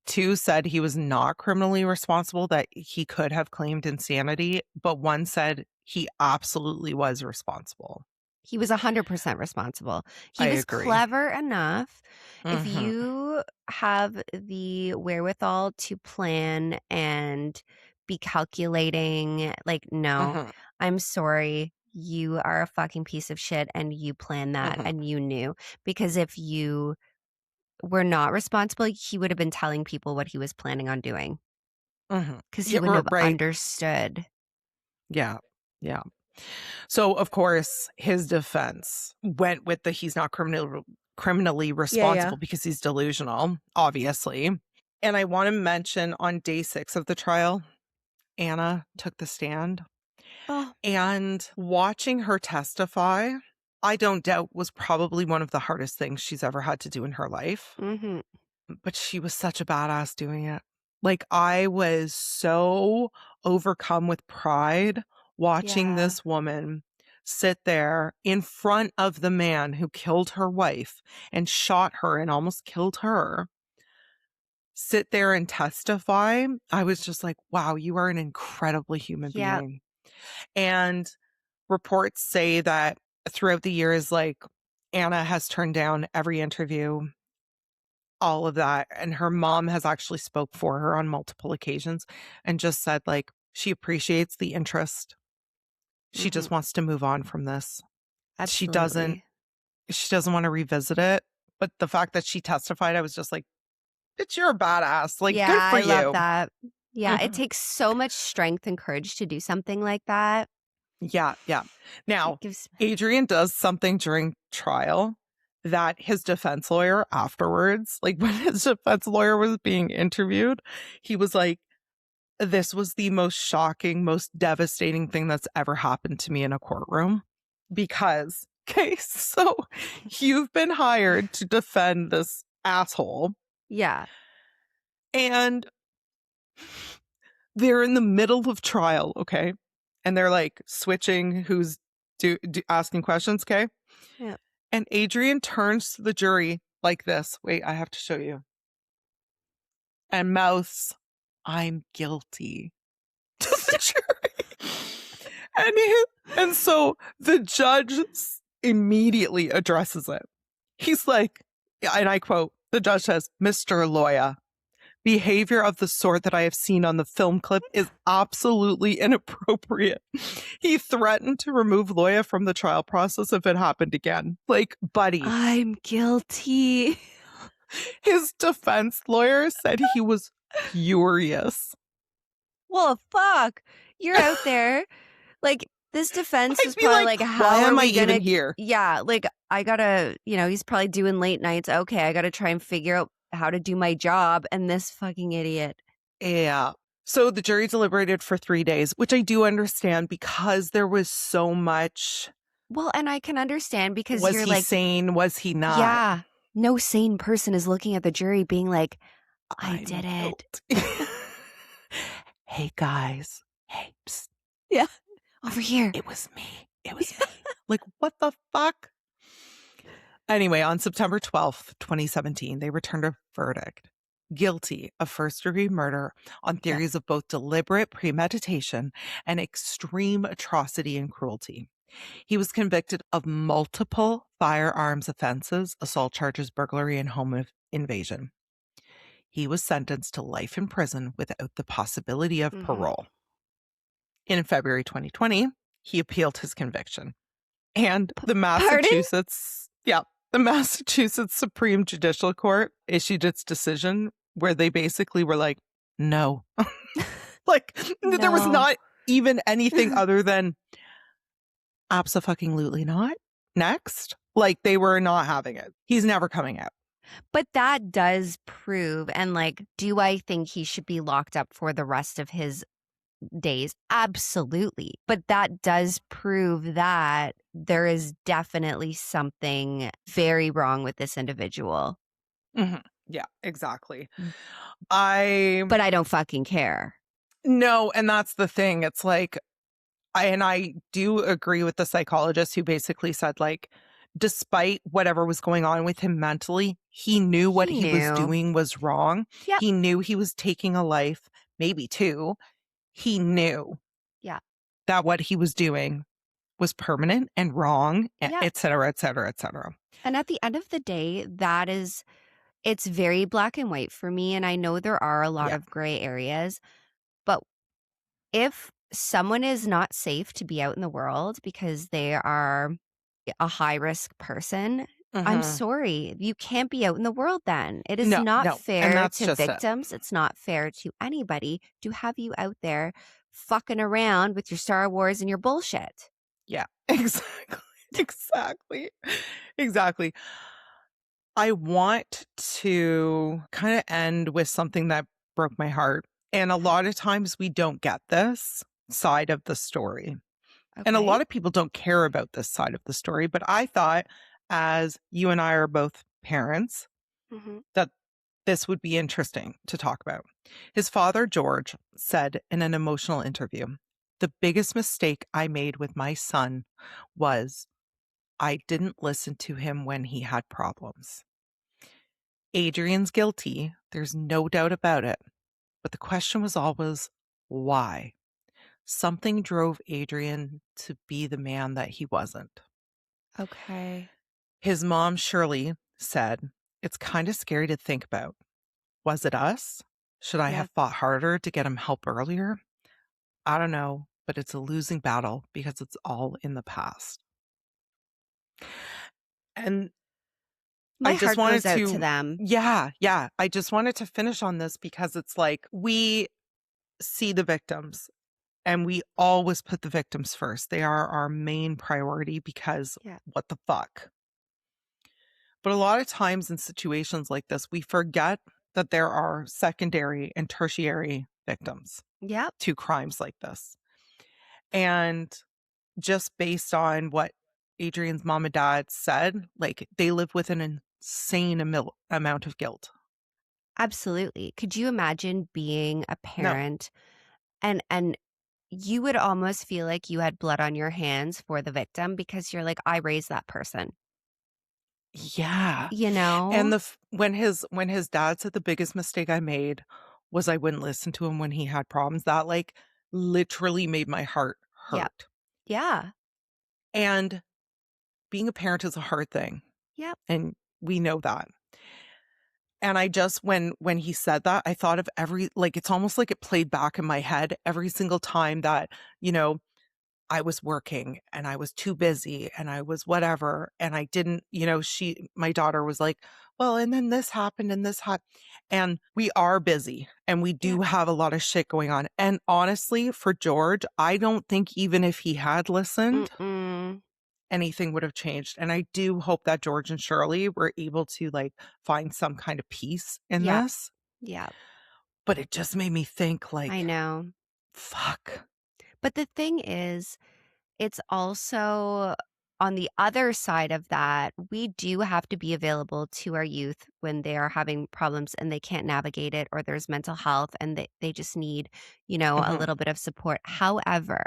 2 said he was not criminally responsible, that he could have claimed insanity, but 1 said he absolutely was responsible. He was 100% responsible. I He was agree. clever enough. If Mhm. you have the wherewithal to plan and be calculating, like, no, Mhm. I'm sorry. You are a fucking piece of shit and you planned that Mhm. and you knew. Because if you were not responsible, he would have been telling people what he was planning on doing Mhm. because he Yeah, wouldn't have right. understood. Yeah. Yeah. So, of course, his defense went with the he's not criminally Yeah, yeah. responsible because he's delusional, obviously. And I want to mention, on day 6 of the trial, Anna took the stand, Oh, and watching her testify, I don't doubt, was probably one of the hardest things she's ever had to do in her life. mm-hmm. But she was such a badass doing it. Like, I was so overcome with pride watching Yeah. this woman sit there in front of the man who killed her wife and shot her and almost killed her, sit there and testify. I was just like, wow, you are an incredibly human Yeah. being. And reports say that throughout the years, like, Anna has turned down every interview, all of that, and her mom has actually spoke for her on multiple occasions and just said, like, she appreciates the interest. She Mm-hmm. just wants to move on from this. She doesn't Absolutely. she doesn't want to revisit it. But the fact that she testified, I was just like, "Bitch, you're a badass. Like, Yeah, good for I love you." that. Yeah, it Mhm. takes so much strength and courage to do something like that. Yeah, yeah. It Now, gives Adrian does something during trial that his defense lawyer afterwards, like, when his defense lawyer was being interviewed, he was like, "This was the most shocking, most devastating thing that's ever happened to me in a courtroom." Because, okay, so you've been hired to defend this asshole, yeah. and they're in the middle of trial, okay? And they're like switching who's asking questions, okay? Yeah. And Adrian turns to the jury like this. Wait, I have to show you. And mouths, "I'm guilty," to the jury. And so the judge immediately addresses it. He's like, and I quote, the judge says, Mr. Loya, behavior of the sort that I have seen on the film clip is absolutely inappropriate. He threatened to remove Loya from the trial process if it happened again. Like, buddy. I'm guilty. His defense lawyer said he was furious. Well, fuck. You're out there. Like, this defense I'd was be probably like, how why are am I we gonna even here? Yeah, like, I gotta, he's probably doing late nights. Okay, I gotta try and figure out how to do my job, and this fucking idiot. Yeah. So the jury deliberated for 3 days, which I do understand because there was so much. Well, and I can understand because Was you're he like, sane? Was he not? yeah, no sane person is looking at the jury being like, I I'm did it. Hey, guys. Hey, psst. Yeah. Over here. It was me. It was me. Like, what the fuck? Anyway, on September 12th, 2017, they returned a verdict. Guilty of first-degree murder on theories of both deliberate premeditation and extreme atrocity and cruelty. He was convicted of multiple firearms offenses, assault charges, burglary, and home invasion. He was sentenced to life in prison without the possibility of parole. In February 2020, he appealed his conviction. And the Massachusetts Supreme Judicial Court issued its decision where they basically were like, no. Like, no. There was not even anything other than abso-fucking-lutely not. Next. Like, they were not having it. He's never coming out. But that does prove, and like, do I think he should be locked up for the rest of his days? Absolutely. But that does prove that there is definitely something very wrong with this individual. Mm-hmm. Yeah, exactly. But I don't fucking care. No, and that's the thing. It's like, I do agree with the psychologist who basically said, like, despite whatever was going on with him mentally, he knew what he was doing was wrong. Yep. He knew he was taking a life, maybe two. He knew that what he was doing was permanent and wrong, et cetera, et cetera, et cetera. And at the end of the day, it's very black and white for me. And I know there are a lot of gray areas, but if someone is not safe to be out in the world because they are a high risk person, I'm sorry. You can't be out in the world then. It is not fair to victims. It's not fair to anybody to have you out there fucking around with your Star Wars and your bullshit. Yeah, exactly. I want to kind of end with something that broke my heart. And a lot of times we don't get this side of the story. Okay. And a lot of people don't care about this side of the story. But I thought, as you and I are both parents, that this would be interesting to talk about. His father, George, said in an emotional interview, "The biggest mistake I made with my son was I didn't listen to him when he had problems. Adrian's guilty. There's no doubt about it. But the question was always, why? Something drove Adrian to be the man that he wasn't." Okay. His mom, Shirley, said, "It's kind of scary to think about. Was it us? Should I have fought harder to get him help earlier? I don't know, but it's a losing battle because it's all in the past." And my heart goes out to them. Yeah. I just wanted to finish on this because it's like we see the victims and we always put the victims first. They are our main priority because what the fuck? But a lot of times in situations like this, we forget that there are secondary and tertiary victims to crimes like this. And just based on what Adrian's mom and dad said, like, they live with an insane amount of guilt. Absolutely. Could you imagine being a parent and you would almost feel like you had blood on your hands for the victim because you're like, I raised that person. Yeah. You know? And when his dad said the biggest mistake I made was I wouldn't listen to him when he had problems, that like literally made my heart hurt. Yeah. And being a parent is a hard thing. Yep. And we know that. And I just, when he said that, I thought of it's almost like it played back in my head every single time that, I was working and I was too busy and I was whatever. And I didn't, my daughter was like, well, and then this happened and this happened. And we are busy and we Yeah. do have a lot of shit going on. And honestly, for George, I don't think even if he had listened, anything would have changed. And I do hope that George and Shirley were able to find some kind of peace in Yeah. this. Yeah. But it just made me think I know. fuck. But the thing is, it's also on the other side of that, we do have to be available to our youth when they are having problems and they can't navigate it, or there's mental health and they just need, a Mhm. little bit of support. However,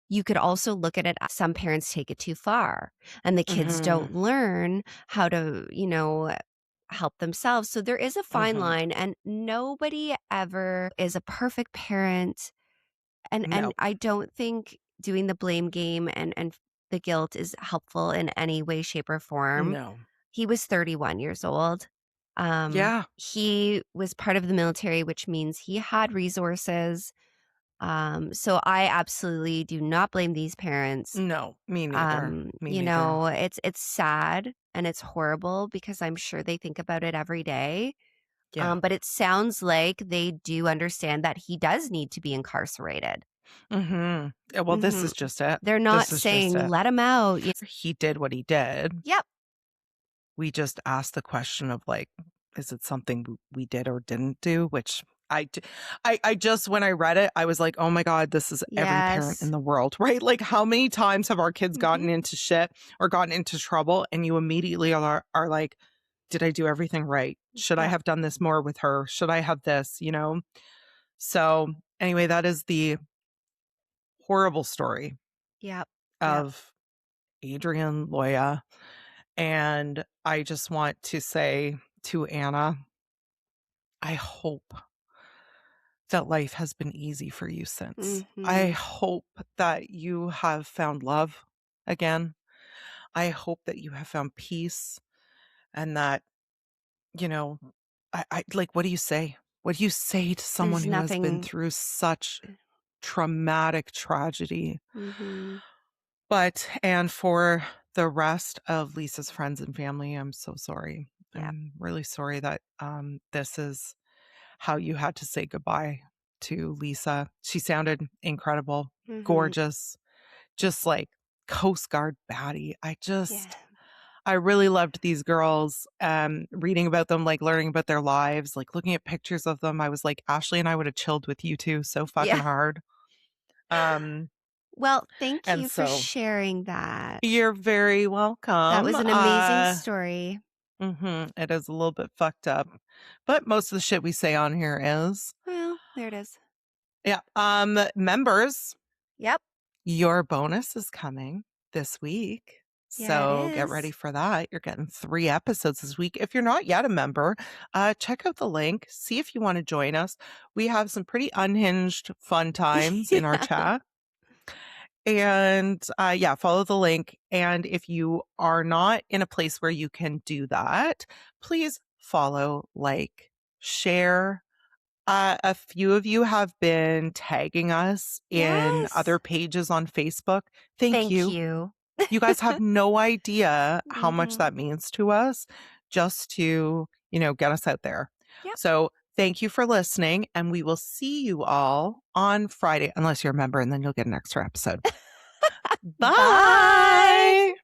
you could also look at it, some parents take it too far and the kids Mhm. don't learn how to, help themselves. So there is a fine Mhm. line, and nobody ever is a perfect parent. And No. I don't think doing the blame game and the guilt is helpful in any way, shape, or form. No. He was 31 years old. Yeah. He was part of the military, which means he had resources. So I absolutely do not blame these parents. No, me neither. Me neither. It's sad and it's horrible because I'm sure they think about it every day. Yeah. But it sounds like they do understand that he does need to be incarcerated. Mhm. Well, this Mhm. is just it. They're not This is just saying, it. "Let him out." He did what he did. Yep. We just asked the question of is it something we did or didn't do? Which I just, when I read it, I was like, oh my God, this is every parent in Yes. the world, right? Like, how many times have our kids Mhm. gotten into shit or gotten into trouble and you immediately are like, did I do everything right? Should I Yep. have done this more with her? Should I have this, So anyway, that is the horrible story Yep. Yep. of Adrian Loya. And I just want to say to Anna, I hope that life has been easy for you since. I Mhm. hope that you have found love again. I hope that you have found peace and that, you know, what do you say? What do you say to someone There's who has been nothing. through such traumatic tragedy? Mhm. And for the rest of Lisa's friends and family, I'm so sorry. Yep. I'm really sorry that this is how you had to say goodbye to Lisa. She sounded incredible, Mhm. gorgeous, just like Coast Guard baddie. Yeah. I really loved these girls, reading about them, learning about their lives, looking at pictures of them. I was like, Ashley and I would have chilled with you too so fucking Yeah. hard. Um, Well, thank and you for so sharing that. you're very That welcome. was an amazing story. It is a little bit fucked up, but most of the shit we say on here is. Well, there it is. Yeah. Members, Yep. your bonus is coming this week. Yeah, it So get ready is. for that. You're getting 3 episodes this week. If you're not yet a member, check out the link. See if you want to join us. We have some pretty unhinged fun times in our Yeah. chat. And yeah, follow the link. And if you are not in a place where you can do that, please follow, share. A few of you have been tagging us in other Yes. pages on Facebook. Thank Thank you. you. You guys have no idea how much Mhm. that means to us just to, get us out there. Yep. So thank you for listening. And we will see you all on Friday, unless you're a member, and then you'll get an extra episode. Bye. Bye.